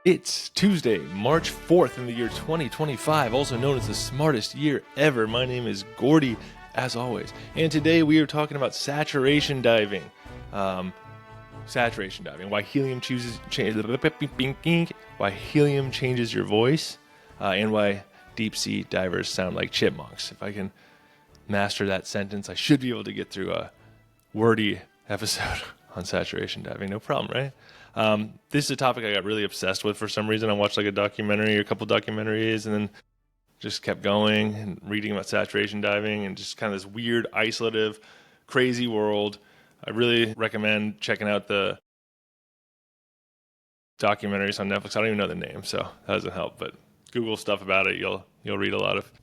It's Tuesday, March 4th in the year 2025, also known as the smartest year ever. My name is Gordy, as always, and today we are talking about saturation diving. Saturation diving, why helium changes your voice, and why deep sea divers sound like chipmunks. If I can master that sentence, I should be able to get through a wordy episode on saturation diving. No problem, right? This is a topic I got really obsessed with for some reason. I watched like a documentary or a couple documentaries and then just kept going and reading about saturation diving and just kind of this weird, isolative, crazy world. I really recommend checking out the documentaries on Netflix. I don't even know the name, so that doesn't help, but Google stuff about it. You'll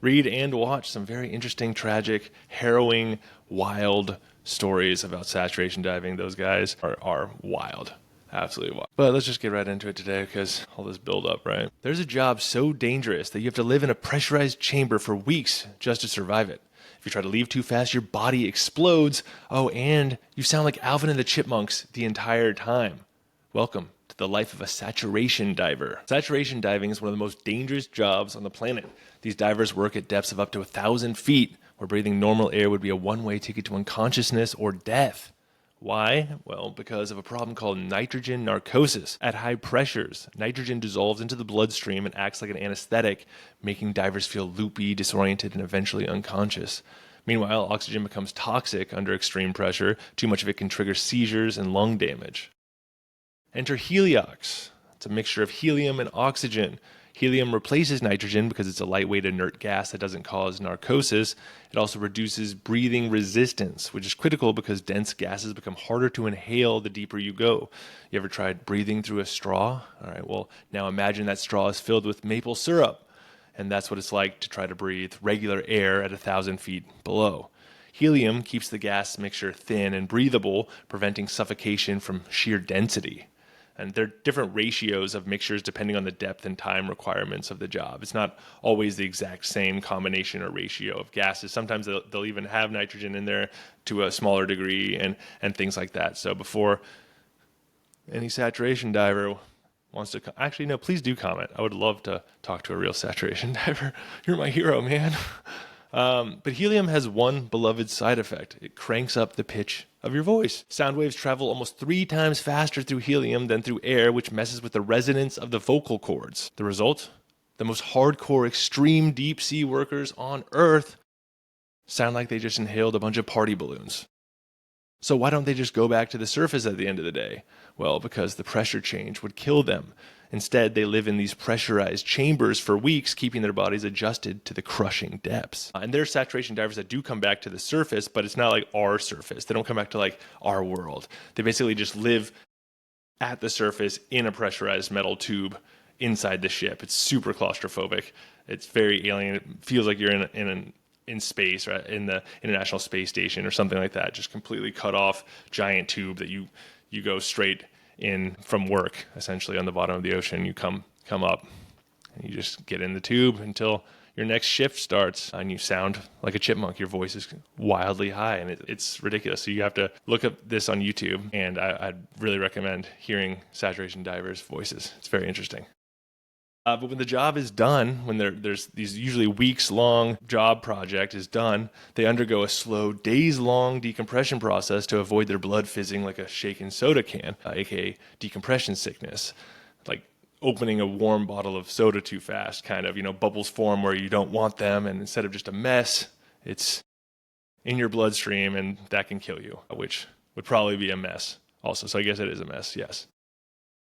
read and watch some very interesting, tragic, harrowing, wild stories about saturation diving. Those guys are wild. Absolutely wild. But let's just get right into it today because all this build up, right? There's a job so dangerous that you have to live in a pressurized chamber for weeks just to survive it. If you try to leave too fast, your body explodes. Oh, and you sound like Alvin and the Chipmunks the entire time. Welcome to the life of a saturation diver. Saturation diving is one of the most dangerous jobs on the planet. These divers work at depths of up to 1,000 feet, where breathing normal air would be a one-way ticket to unconsciousness or death. Why? Well, because of a problem called nitrogen narcosis. At high pressures, nitrogen dissolves into the bloodstream and acts like an anesthetic, making divers feel loopy, disoriented, and eventually unconscious. Meanwhile, oxygen becomes toxic under extreme pressure. Too much of it can trigger seizures and lung damage. Enter Heliox. It's a mixture of helium and oxygen. Helium replaces nitrogen because it's a lightweight inert gas that doesn't cause narcosis. It also reduces breathing resistance, which is critical because dense gases become harder to inhale the deeper you go. You ever tried breathing through a straw? All right, well, now imagine that straw is filled with maple syrup, and that's what it's like to try to breathe regular air at 1,000 feet below. Helium keeps the gas mixture thin and breathable, preventing suffocation from sheer density. And there are different ratios of mixtures depending on the depth and time requirements of the job. It's not always the exact same combination or ratio of gases. Sometimes they'll even have nitrogen in there to a smaller degree and things like that. So before any saturation diver wants to... Actually, no, please do comment. I would love to talk to a real saturation diver. You're my hero, man. But helium has one beloved side effect. It cranks up the pitch of your voice. Sound waves travel almost 3 times faster through helium than through air, which messes with the resonance of the vocal cords. The result? The most hardcore, extreme deep sea workers on Earth sound like they just inhaled a bunch of party balloons. So why don't they just go back to the surface at the end of the day? Well, because the pressure change would kill them. Instead, they live in these pressurized chambers for weeks, keeping their bodies adjusted to the crushing depths. And there are saturation divers that do come back to the surface, but it's not like our surface. They don't come back to like our world. They basically just live at the surface in a pressurized metal tube inside the ship. It's super claustrophobic. It's very alien. It feels like you're in space, right? In the International Space Station or something like that. Just completely cut off giant tube that you go straight in from work, essentially on the bottom of the ocean. You come up and you just get in the tube until your next shift starts and you sound like a chipmunk. Your voice is wildly high and it's ridiculous. So you have to look up this on YouTube, and I'd really recommend hearing saturation divers' voices. It's very interesting. But when the job is done, when there's these usually weeks-long job project is done, they undergo a slow, days-long decompression process to avoid their blood fizzing like a shaken soda can, aka decompression sickness. Like opening a warm bottle of soda too fast, kind of, bubbles form where you don't want them, and instead of just a mess, it's in your bloodstream, and that can kill you, which would probably be a mess also. So I guess it is a mess, yes.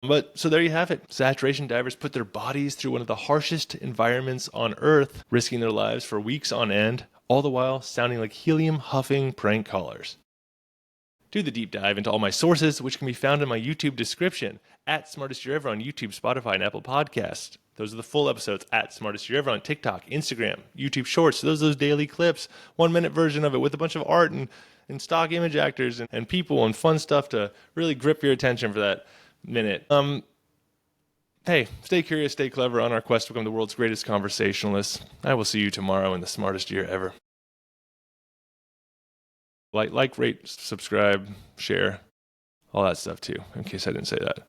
But so there you have it. Saturation divers put their bodies through one of the harshest environments on Earth, risking their lives for weeks on end, all the while sounding like helium-huffing prank callers. Do the deep dive into all my sources, which can be found in my YouTube description, at Smartest Year Ever on YouTube, Spotify, and Apple Podcasts. Those are the full episodes at Smartest Year Ever on TikTok, Instagram, YouTube Shorts. Those are those daily clips, 1-minute version of it with a bunch of art and stock image actors and people and fun stuff to really grip your attention for that minute. Hey, stay curious, stay clever on our quest to become the world's greatest conversationalists. I will see you tomorrow in the smartest year ever. Like, rate, subscribe, share, all that stuff too, in case I didn't say that.